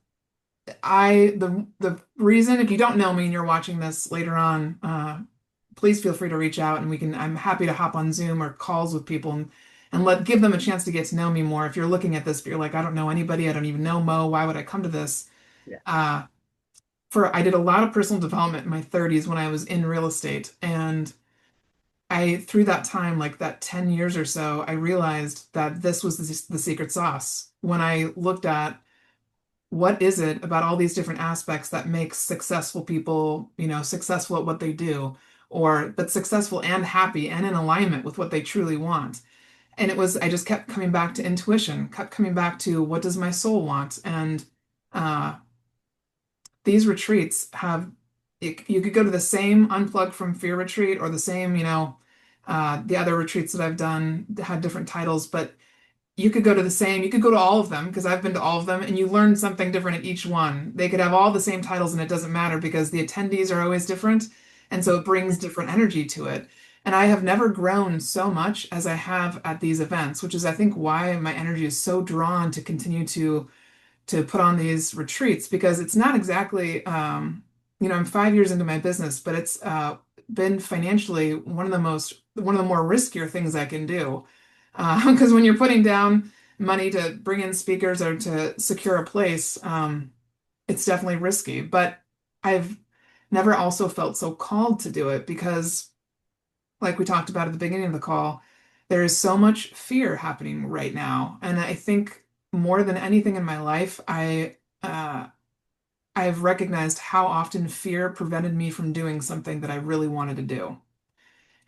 the reason, if you don't know me and you're watching this later on, please feel free to reach out and I'm happy to hop on Zoom or calls with people and give them a chance to get to know me more. If you're looking at this, but you're like, I don't know anybody, I don't even know Mo, why would I come to this? Yeah. I did a lot of personal development in my 30s when I was in real estate. And through that time, like that 10 years or so, I realized that this was the secret sauce. When I looked at what is it about all these different aspects that makes successful people, successful at what they do, but successful and happy and in alignment with what they truly want. And I just kept coming back to intuition, kept coming back to what does my soul want? And uh, these retreats you could go to the same Unplug from Fear retreat or the same, the other retreats that I've done that had different titles, but you could go to all of them because I've been to all of them and you learn something different at each one. They could have all the same titles and it doesn't matter because the attendees are always different. And so it brings different energy to it. And I have never grown so much as I have at these events, which is, I think, why my energy is so drawn to continue to put on these retreats because it's not exactly, I'm 5 years into my business, but it's been financially one of the more riskier things I can do. Because when you're putting down money to bring in speakers or to secure a place, it's definitely risky. But I've never also felt so called to do it because, like we talked about at the beginning of the call, there is so much fear happening right now. And I think more than anything in my life, uh, I've recognized how often fear prevented me from doing something that I really wanted to do.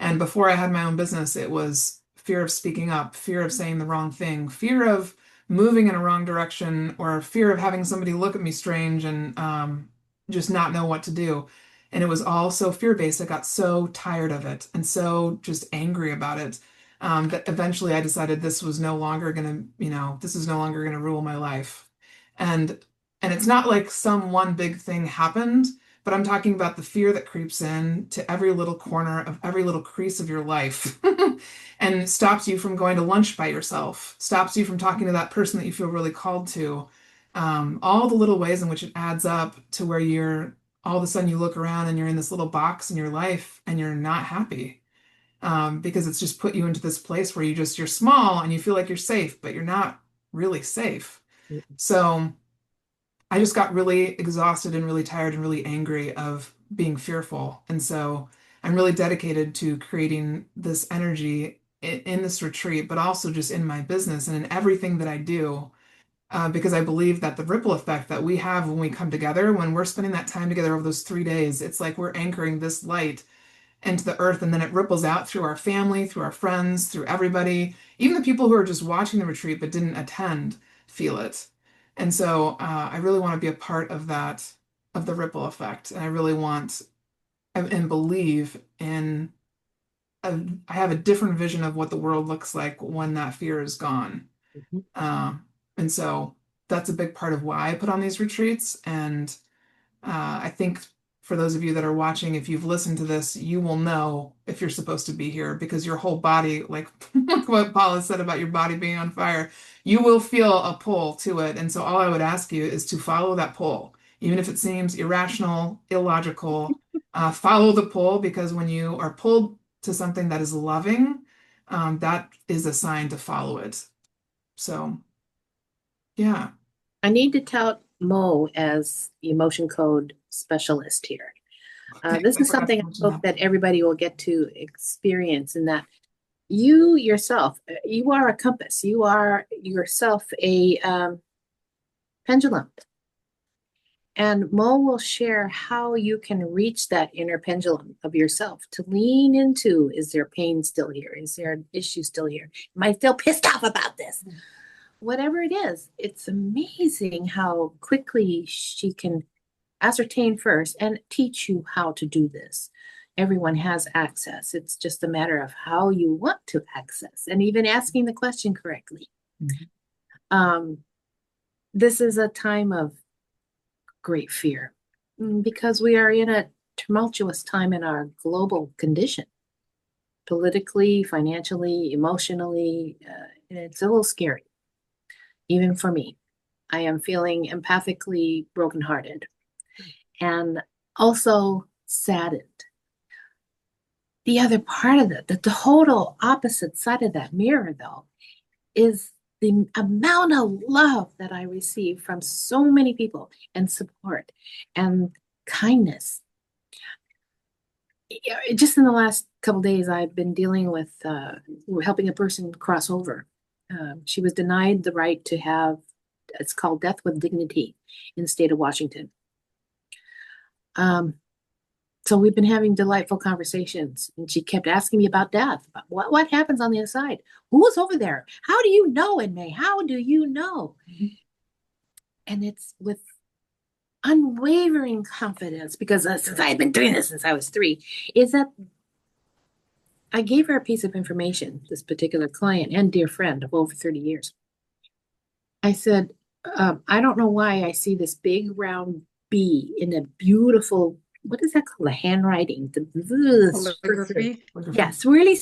And before I had my own business, it was fear of speaking up, fear of saying the wrong thing, fear of moving in a wrong direction, or fear of having somebody look at me strange and just not know what to do. And it was all so fear-based. I got so tired of it and so just angry about it that eventually I decided this is no longer gonna rule my life. And it's not like some one big thing happened. But I'm talking about the fear that creeps in to every little corner of every little crease of your life and stops you from going to lunch by yourself, stops you from talking to that person that you feel really called to. All the little ways in which it adds up to where all of a sudden you look around and you're in this little box in your life and you're not happy. Because it's just put you into this place where you're small and you feel like you're safe, but you're not really safe. So, I just got really exhausted and really tired and really angry of being fearful. And so I'm really dedicated to creating this energy in this retreat, but also just in my business and in everything that I do, because I believe that the ripple effect that we have when we come together, when we're spending that time together over those 3 days, it's like we're anchoring this light into the earth, and then it ripples out through our family, through our friends, through everybody. Even the people who are just watching the retreat but didn't attend feel it. And so I really want to be a part of that, of the ripple effect. And I really want and believe in I have a different vision of what the world looks like when that fear is gone. Mhm. And so that's a big part of why I put on these retreats. And I think for those of you that are watching, if you've listened to this, you will know if you're supposed to be here because your whole body, like what Paula said about your body being on fire, you will feel a pull to it. And so all I would ask you is to follow that pull, even if it seems irrational, illogical, follow the pull, because when you are pulled to something that is loving, that is a sign to follow it. So, yeah. I need to tout Mo as emotion code specialist here. This I is forgot something to I mention hope that everybody will get to experience, in that you yourself, you are a compass. You are yourself a pendulum. And Mo will share how you can reach that inner pendulum of yourself to lean into. Is there pain still here? Is there an issue still here? Am I still pissed off about this? Whatever it is, it's amazing how quickly she can ascertain first and teach you how to do this. Everyone has access. It's just a matter of how you want to access and even asking the question correctly. Mm-hmm. This is a time of great fear because we are in a tumultuous time in our global condition, politically, financially, emotionally. And it's a little scary, even for me. I am feeling empathically brokenhearted and also saddened. The other part of it, the total opposite side of that mirror, though, is the amount of love that I receive from so many people, and support and kindness. Just in the last couple of days, I've been dealing with helping a person cross over. She was denied the right to have, it's called death with dignity in the state of Washington. So we've been having delightful conversations, and she kept asking me about death. What happens on the other side? Who's over there? How do you know, in May? How do you know? Mm-hmm. And it's with unwavering confidence, because since I've been doing this since I was 3, is that I gave her a piece of information, this particular client and dear friend of over 30 years. I said, I don't know why I see this big round bee in a beautiful, what is that called? A handwriting. Calligraphy. Yes, really,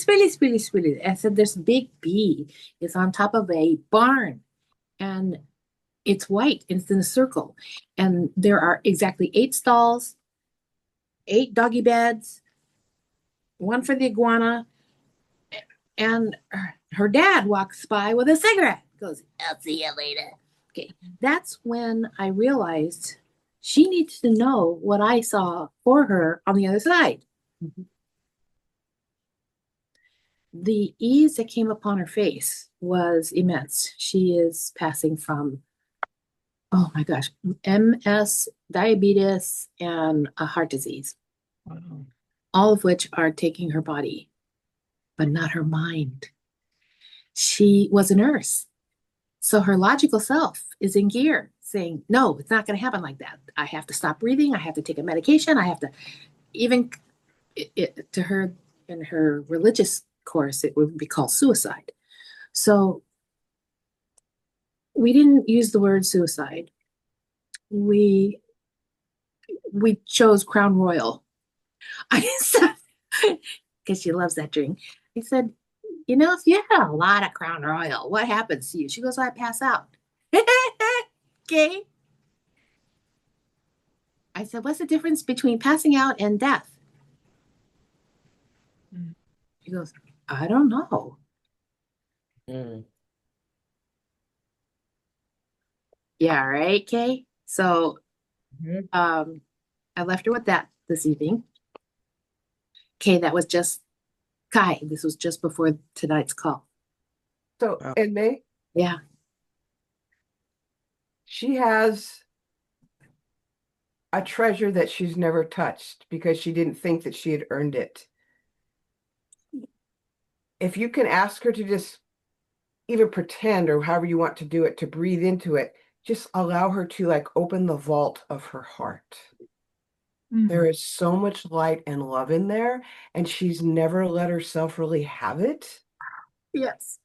really. I said, this big bee is on top of a barn, and it's white, and it's in a circle. And there are exactly 8 stalls, 8 doggy beds, 1 for the iguana. And her dad walks by with a cigarette, goes, I'll see you later. Okay, that's when I realized she needs to know what I saw for her on the other side. Mm-hmm. The ease that came upon her face was immense. She is passing from, oh my gosh, MS, diabetes, and a heart disease. Wow. All of which are taking her body, but not her mind. She was a nurse. So her logical self is in gear saying, no, it's not going to happen like that. I have to stop breathing. I have to take a medication. I have to, even to her, in her religious course, it would be called suicide. So we didn't use the word suicide. We chose Crown Royal. I said, because she loves that drink. I said, you know, if you had a lot of Crown Royal, what happens to you? She goes, I pass out. Okay. I said, what's the difference between passing out and death? She goes, I don't know. Yeah, right, Kay? So I left her with that this evening. Kay, that was just Kai. This was just before tonight's call. So, in May? Yeah. She has a treasure that she's never touched because she didn't think that she had earned it. if you can ask her to just even pretend, or however you want to do it, to breathe into it, just allow her to like open the vault of her heart. There is so much light and love in there, and she's never let herself really have it. Yes.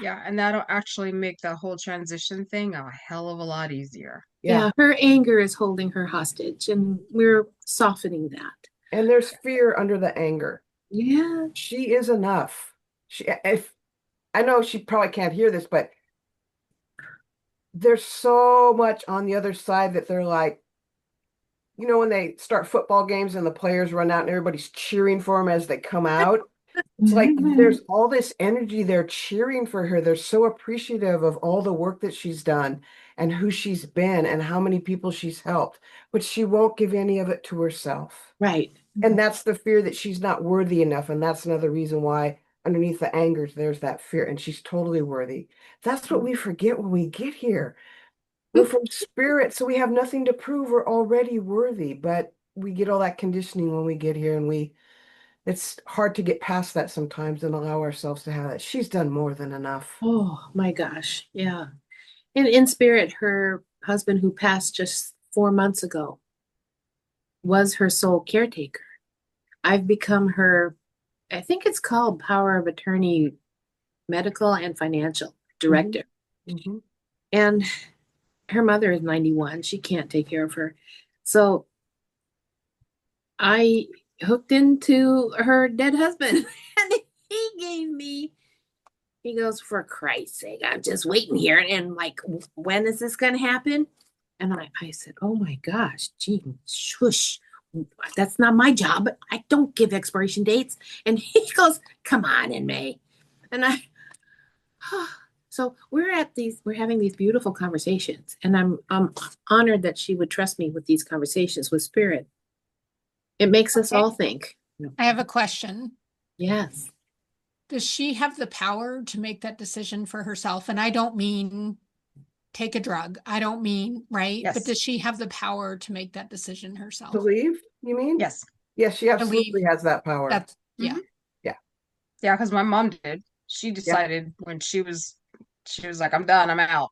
Yeah, and that'll actually make the whole transition thing a hell of a lot easier. Yeah, her anger is holding her hostage, and we're softening that. And there's fear under the anger. Yeah. She is enough. If I know she probably can't hear this, but there's so much on the other side that they're like, you know, when they start football games and the players run out and everybody's cheering for them as they come out. It's like there's all this energy there cheering for her. They're so appreciative of all the work that she's done and who she's been and how many people she's helped, but she won't give any of it to herself. Right. And that's the fear that she's not worthy enough. And that's another reason why underneath the anger, there's that fear, and she's totally worthy. That's what we forget when we get here. We're from spirit, so we have nothing to prove. We're already worthy, but we get all that conditioning when we get here, and it's hard to get past that sometimes and allow ourselves to have that. She's done more than enough. Oh my gosh. Yeah. And in spirit, her husband, who passed just 4 months ago, was her sole caretaker. I've become her, I think it's called power of attorney, medical and financial director. Mm-hmm. And her mother is 91. She can't take care of her. So I hooked into her dead husband. And he goes, for Christ's sake, I'm just waiting here. And like, when is this going to happen? And I said, oh my gosh, gee, shush. That's not my job. I don't give expiration dates. And he goes, come on in May. And so we're having these beautiful conversations. And I'm honored that she would trust me with these conversations with spirit. It makes us all think. I have a question. Yes. Does she have the power to make that decision for herself? And I don't mean take a drug. I don't mean, right? Yes. But does she have the power to make that decision herself? To leave, you mean? Yes. Yes, she absolutely has that power. That's, yeah. Yeah. Yeah, because my mom did. She decided when she was like, I'm done, I'm out.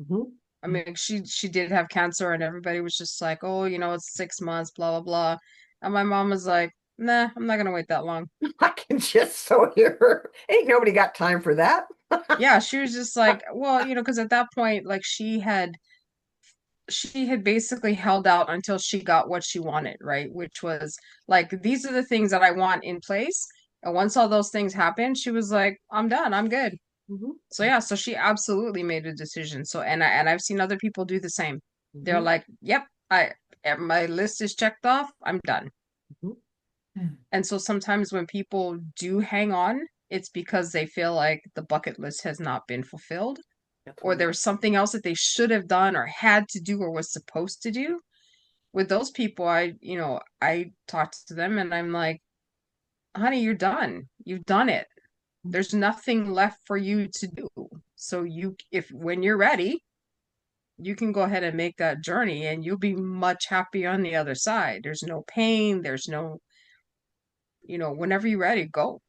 Mm-hmm. I mean, she did have cancer, and everybody was just like, oh, it's 6 months, blah, blah, blah. And my mom was like, nah, I'm not gonna wait that long. I can just so hear her. Ain't nobody got time for that. Yeah, she was just like, well, because at that point, like she had basically held out until she got what she wanted, right? Which was like, these are the things that I want in place. And once all those things happened, she was like, I'm done, I'm good. Mm-hmm. So yeah, so she absolutely made a decision. So and I've seen other people do the same. They're like, yep, my list is checked off, I'm done. Mm-hmm. And so sometimes when people do hang on, it's because they feel like the bucket list has not been fulfilled, or there was something else that they should have done or had to do or was supposed to do. With those people, I talked to them and I'm like, honey, you're done. You've done it. There's nothing left for you to do. So when you're ready, you can go ahead and make that journey and you'll be much happier on the other side. There's no pain. There's no, whenever you're ready, go.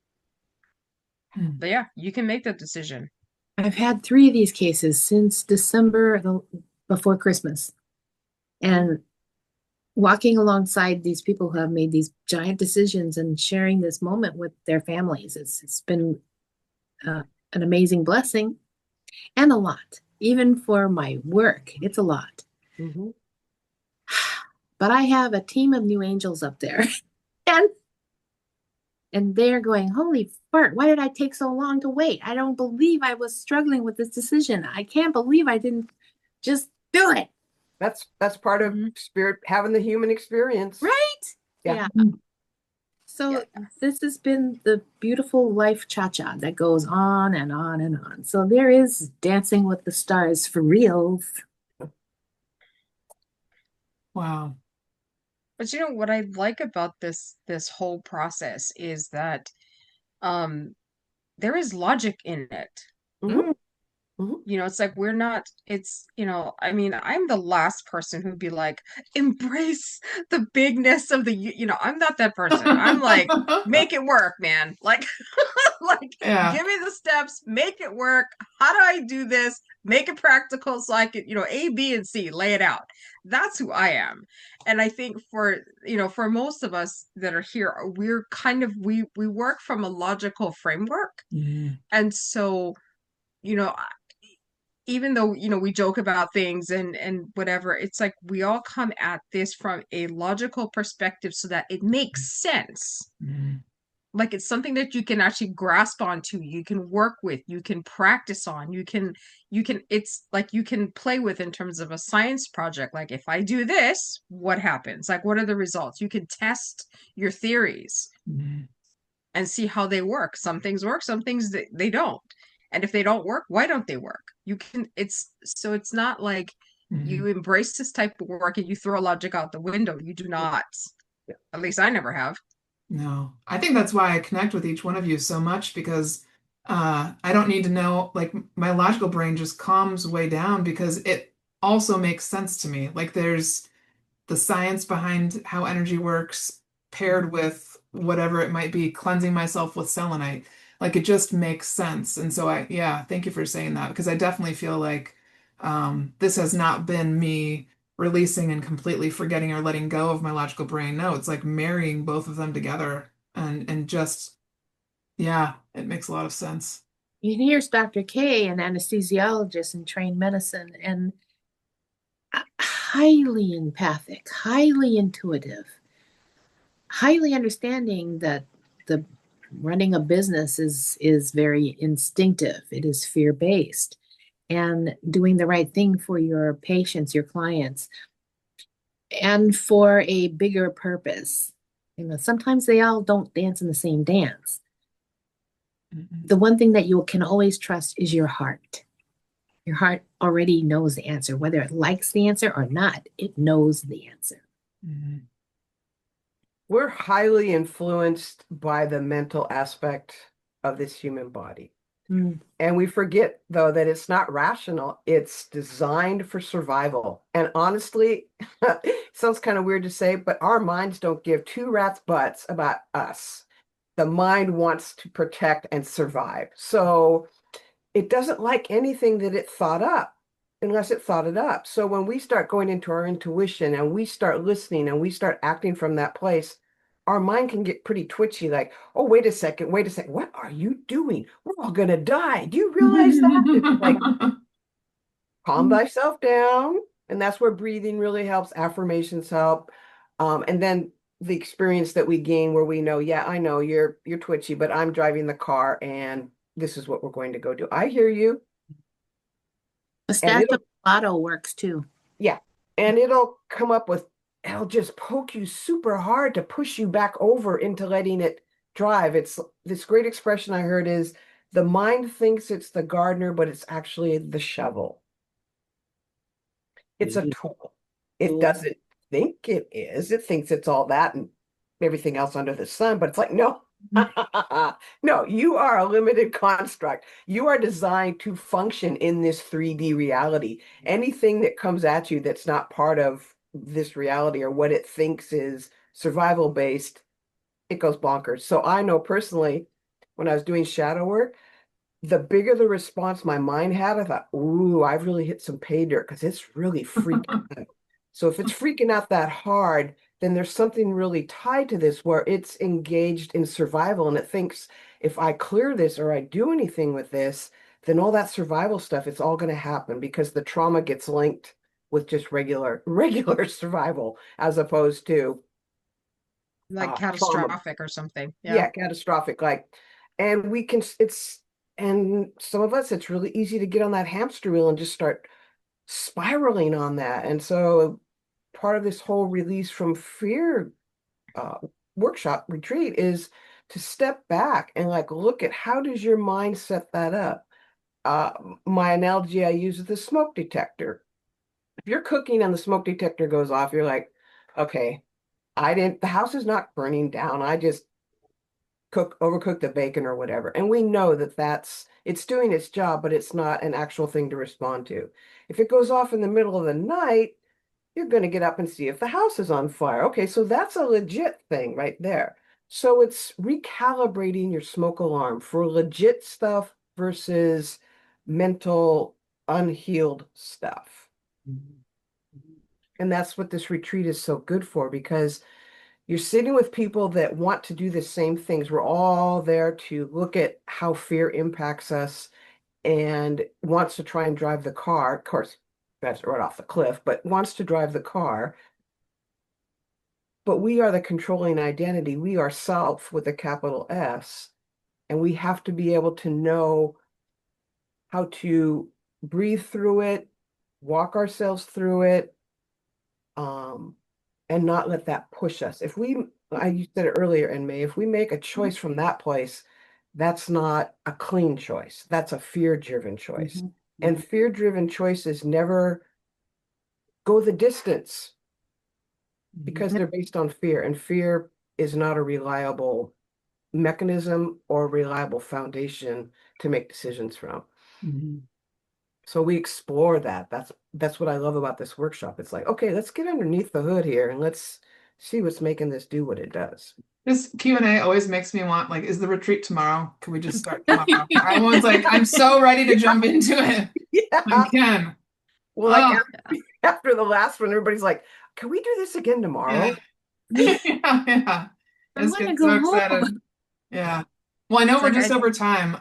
But yeah, you can make that decision. I've had 3 of these cases since December before Christmas. And walking alongside these people who have made these giant decisions and sharing this moment with their families, it's been an amazing blessing and a lot. Even for my work, it's a lot. Mm-hmm. But I have a team of new angels up there. And they're going, holy fart, why did I take so long to wait? I don't believe I was struggling with this decision. I can't believe I didn't just do it. That's part of spirit, having the human experience. Right? Yeah. So this has been the beautiful life cha-cha that goes on and on and on. So there is Dancing with the Stars for reals. Wow. But what I like about this whole process is that there is logic in it. Mm-hmm. Mhm. You know, it's like we're not, it's, you know, I mean, I'm the last person who'd be like, embrace the bigness of the, you know, I'm not that person. I'm like, make it work, man. Like, like, Yeah. give me the steps, make it work. How do I do this? Make it practical so I can, you know, A, B, and C, lay it out. That's who I am. And I think for, you know, for most of us that are here, we're kind of, we work from a logical framework. Mm. And so, you know, even though, you know, we joke about things and whatever, it's like we all come at this from a logical perspective so that it makes sense. Mm. Like it's something that you can actually grasp onto, you can work with, you can practice on, you can it's like you can play with in terms of a science project. Like if I do this, what happens? Like what are the results? You can test your theories Mm. and see how they work. Some things work, some things they don't. And if they don't work, why don't they work? You can, it's so it's not like Mm. you embrace this type of work and you throw logic out the window. You do not. Yeah. At least I never have. No, I think that's why I connect with each one of you so much because I don't need to know, like my logical brain just calms way down because it also makes sense to me. Like there's the science behind how energy works paired with whatever it might be, cleansing myself with selenite. Like it just makes sense. And so yeah, thank you for saying that because I definitely feel like this has not been me releasing and completely forgetting or letting go of my logical brain. No, it's like marrying both of them together and just, yeah, it makes a lot of sense. And here's Dr. K, an anesthesiologist in trained medicine, and highly empathic, highly intuitive, highly understanding that the running a business is very instinctive. It is fear-based. And doing the right thing for your patients, your clients, and for a bigger purpose. You know, sometimes they all don't dance in the same dance. Mhm. The one thing that you can always trust is your heart. Your heart already knows the answer, whether it likes the answer or not, it knows the answer. Mhm. We're highly influenced by the mental aspect of this human body. Mm. And we forget, though, that it's not rational. It's designed for survival. And honestly, it sounds kind of weird to say, but our minds don't give two rats' butts about us. The mind wants to protect and survive. So it doesn't like anything that it thought up unless it thought it up. So when we start going into our intuition and we start listening and we start acting from that place, our mind can get pretty twitchy, like, oh, wait a second, what are you doing? We're all gonna die. Do you realize that? It's like, calm thyself down. And that's where breathing really helps, affirmations help. And then the experience that we gain where we know, yeah, I know you're twitchy, but I'm driving the car and this is what we're going to go do. I hear you. A And stack of lotto works too. yeah, and it'll come up with, it'll just poke you super hard to push you back over into letting it drive. It's this great expression I heard is the mind thinks it's the gardener, but it's actually the shovel. It's a tool. It doesn't think it is. It thinks it's all that and everything else under the sun, but it's like, no, no, you are a limited construct. You are designed to function in this 3D reality. Anything that comes at you that's not part of this reality or what it thinks is survival based, it goes bonkers. So I know personally, when I was doing shadow work, the bigger the response my mind had, I thought, ooh, I've really hit some pay dirt because it's really freaking out. So if it's freaking out that hard, then there's something really tied to this where it's engaged in survival and it thinks if I clear this or I do anything with this, then all that survival stuff, it's all going to happen because the trauma gets linked with just regular survival as opposed to Like trauma. catastrophic or something. Yeah. Yeah, catastrophic. Like, and we can, and some of us, it's really easy to get on that hamster wheel and just start spiraling on that. And so part of this whole release from fear uh, workshop retreat is to step back and like look at how does your mind set that up. Uh, my analogy I use is the smoke detector. If you're cooking and the smoke detector goes off, you're like, okay, the house is not burning down. I just overcook the bacon or whatever. And we know that it's doing its job, but it's not an actual thing to respond to. If it goes off in the middle of the night, you're going to get up and see if the house is on fire. Okay, so that's a legit thing right there. So it's recalibrating your smoke alarm for legit stuff versus mental unhealed stuff. And that's what this retreat is so good for, because you're sitting with people that want to do the same things. We're all there to look at how fear impacts us and wants to try and drive the car. Of course, that's right off the cliff, but wants to drive the car. But we are the controlling identity. We are self with a capital S. And we have to be able to know how to breathe through it, walk ourselves through it, and not let that push us. You said it earlier in May, if we make a choice from that place, that's not a clean choice. That's a fear-driven choice. And fear-driven choices never go the distance because they're based on fear. And fear is not a reliable mechanism or reliable foundation to make decisions from. So we explore that. That's what I love about this workshop. It's like, okay, let's get underneath the hood here and let's see what's making this do what it does. This Q&A always makes me want, like, is the retreat tomorrow? Can we just start tomorrow? Everyone's like, I'm so ready to jump into it. Yeah. I can. Well, like after the last one, everybody's like, can we do this again tomorrow? Yeah. Yeah. I It's want to getting go so home. excited. Yeah. Well, I know It's we're like just over time.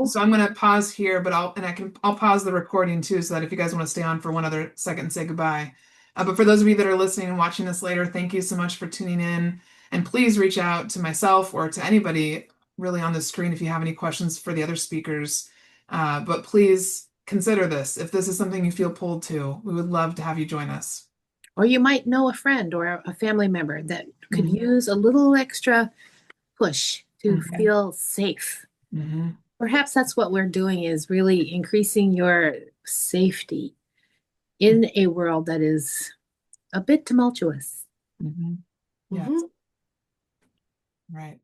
So I'm gonna pause here, but I'll pause the recording too, so that if you guys want to stay on for one other second and say goodbye. But for those of you that are listening and watching this later, thank you so much for tuning in. And please reach out to myself or to anybody really on the screen if you have any questions for the other speakers. But please consider this. If this is something you feel pulled to, we would love to have you join us. Or you might know a friend or a family member that could Mhm. use a little extra push to Mhm. feel safe. Mm-hmm. Perhaps that's what we're doing, is really increasing your safety in a world that is a bit tumultuous. Mm-hmm. Yeah. Mhm. Right.